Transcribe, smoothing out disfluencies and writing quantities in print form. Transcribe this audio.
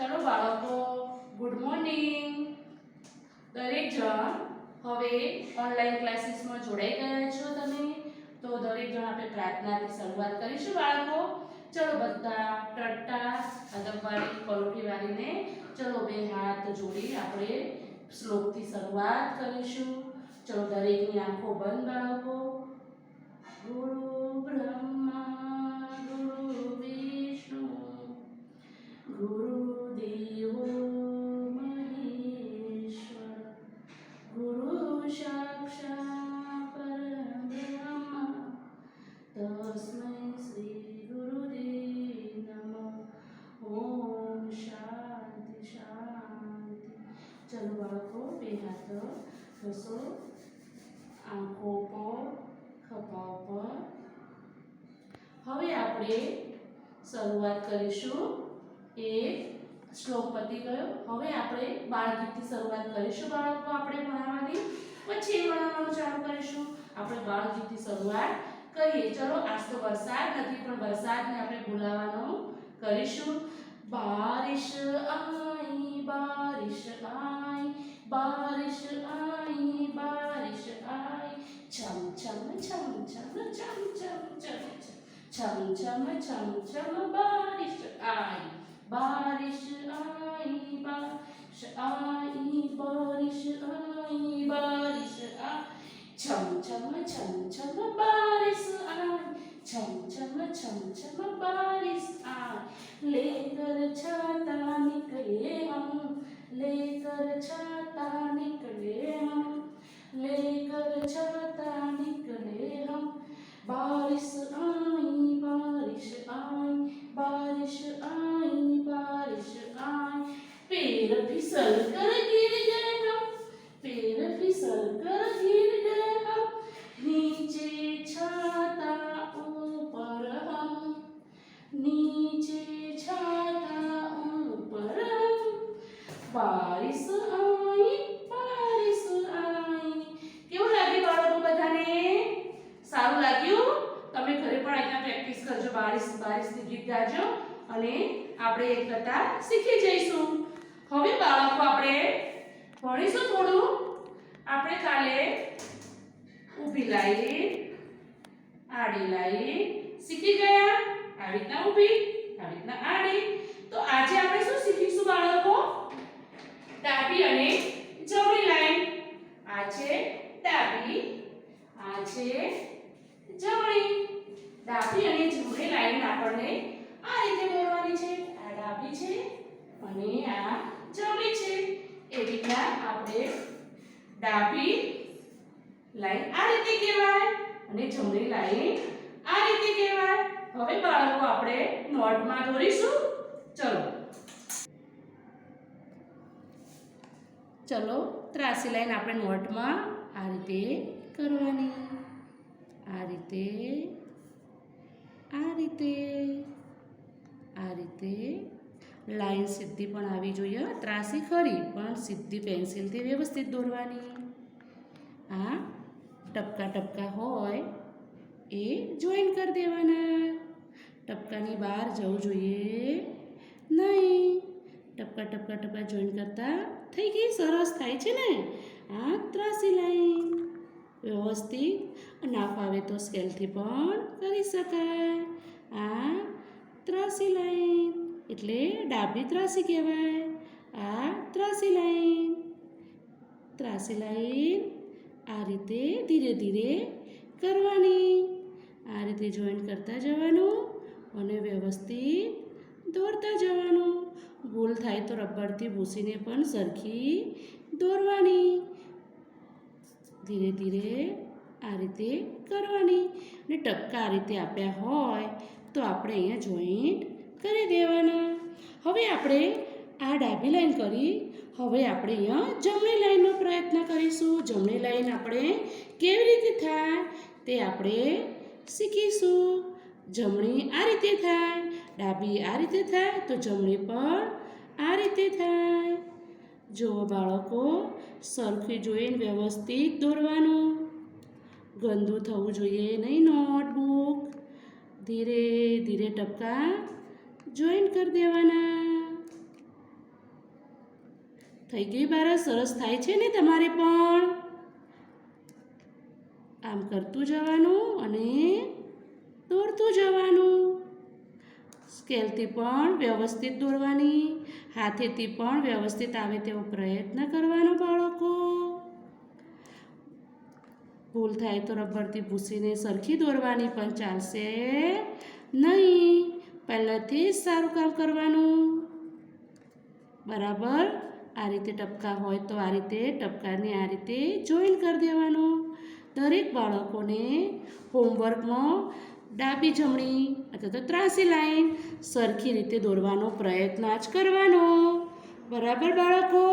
ચલો બાળકો, good morning. દરેક જણ હવે ઓનલાઈન ક્લાસીસમાં જોડાઈ ગયા છો તમે. તો દરેક જણ આપણે પ્રાર્થનાથી શરૂઆત કરીશું બાળકો. ચલો બધા ટટ્ટા અદબવાળી પલોઠી વાળીને ચલો બે હાથ જોડી આપણે શ્લોકથી શરૂઆત કરીશું. ચલો દરેકની આંખો બંધ બાળકો. ગુરુ બ્રહ્મા ગુરુ વિષ્ણુ ગુરુદેવો મહેશ્વર ગુરુ સાક્ષાત પરબ્રહ્મ તસ્મૈ શ્રી ગુરુદેવ નમઃ. ઓમ શાંતિ શાંતિ. ચલો બાળકો બે હાથ ઘસો આંખો પર ખભા પર. હવે આપણે શરૂઆત કરીશું. એક શ્લોક પતી ગયો. હવે આપણે બાળગીતથી શરૂઆત કરીશું બાળકો. આપણે ભણાવવાની પછી ભણાવવાનું ચાલુ કરીશું. આપણે બાળગીતથી શરૂઆત કરીએ. ચલો આજ તો વરસાદ નથી પણ વરસાદને આપણે બોલાવવાનો કરીશું. બારિશ આઈ બારિશ આઈ બારિશ આઈ બારિશ આઈ છમ છમ છમ છમ છમ છમ છમ છમ છમ છમ છમ બારિશ આઈ बारिश आई बारिश आई बारिश आई बारिश आई छम छम छम छम बारिश आई छम छम छम छम बारिश आई. लेकर छाता निकले हम लेकर छाता निकले हम लेकर छाता निकले हम बारिश आई बारिश आई बारिश आई बारिश आई. पैर फिसल कर गिर गए हम पैर फिसल कर गिर गए हम नीचे छाता ऊपर हम नीचे छाता ऊपर हम बारिश आई बारिश आई. કેવું લાગે બાળકો બધાને? સારું લાગ્યું? તમે ઘરે પણ આટલા પ્રેક્ટિસ કરજો. બારિશ બારિશની ગીત ગાજો અને આપણે એક કથા શીખી જઈશું. હવે બાળકો આપણે ભણીશું થોડું. આપણે કાલે ઊભી લાઈન આડી લાઈન શીખી ગયા. આવી રીતના ઊભી આવી રીતના આડી. તો આજે આપણે શું શીખીશું બાળકો? ડાબી અને જમણી લાઈન. આ છે ડાબી આ છે જમણી. ડાબી અને જમણી લાઈન આપણને આ રીતે દોરવાની છે. આ ડાબી છે અને આ જમણી છે. એ રીતના આપણે ડાબી લાઈન આ રીતે કહેવાય અને જમણી લાઈન આ રીતે કહેવાય. હવે બાળકો આપણે નોટમાં દોરીશું. ચલો ત્રાસી લાઈન આપણે નોટમાં આ રીતે કરવાની. આ રીતે આ રીતે આ રીતે. લાઈન સીધી પણ આવી જોઈએ. ત્રાસી ખરી પણ સીધી પેન્સિલથી વ્યવસ્થિત દોરવાની. આ ટપકા ટપકા હોય એ જોઈન કરી દેવાના. ટપકાની બહાર જવું જોઈએ નહીં. ટપકા ટપકા ટપકા જોઈન કરતા થઈ ગઈ. સરસ થાય છે ને આ ત્રાસી લાઈન. વ્યવસ્થિત ના ફાવે તો સ્કેલથી પણ કરી શકાય. આ ત્રાસી લાઈન એટલે ડાબી ત્રાસી કહેવાય. આ ત્રાસી લાઈન આ રીતે ધીરે ધીરે કરવાની. આ રીતે જોઈન્ટ કરતા જવાનું અને વ્યવસ્થિત દોરતા જવાનું. ભૂલ થાય તો રબરથી ભૂસીને પણ સરખી દોરવાની. ધીરે ધીરે આ રીતે કરવાની. અને ટપકા આ રીતે આપ્યા હોય તો આપણે અહીંયા જોઈન્ટ કરી દેવાના. હવે આપણે આ ડાબી લાઈન કરી. હવે આપણે અહીંયા જમણી લાઈનનો પ્રયત્ન કરીશું. જમણી લાઈન આપણે કેવી રીતે થાય તે આપણે શીખીશું. જમણી આ રીતે થાય, ડાબી આ રીતે થાય તો જમણી પણ આ રીતે થાય. જુઓ બાળકો, સરખી જોઈને વ્યવસ્થિત દોરવાનું. ગંદુ થવું જોઈએ નહીં નોટબુક. ધીરે ધીરે ટપકા જોઈન્ટ કરી દેવાના. થઈ ગઈ બાળક? સરસ થાય છે ને તમારે પણ? આમ કરતું જવાનું અને દોરતું જવાનું. સ્કેલથી પણ વ્યવસ્થિત દોરવાની, હાથેથી પણ વ્યવસ્થિત આવે તેવો પ્રયત્ન કરવાનો બાળકો. ભૂલ થાય તો રબરથી ભૂસીને સરખી દોરવાની, પણ ચાલશે નહીં. પહેલાંથી જ સારું કામ કરવાનું. બરાબર? આ રીતે ટપકા હોય તો આ રીતે ટપકાને આ રીતે જોઈન કરી દેવાનું. દરેક બાળકોને હોમવર્કમાં ડાબી જમણી અથવા તો ત્રાસી લાઈન સરખી રીતે દોરવાનો પ્રયત્ન જ કરવાનો. બરાબર બાળકો?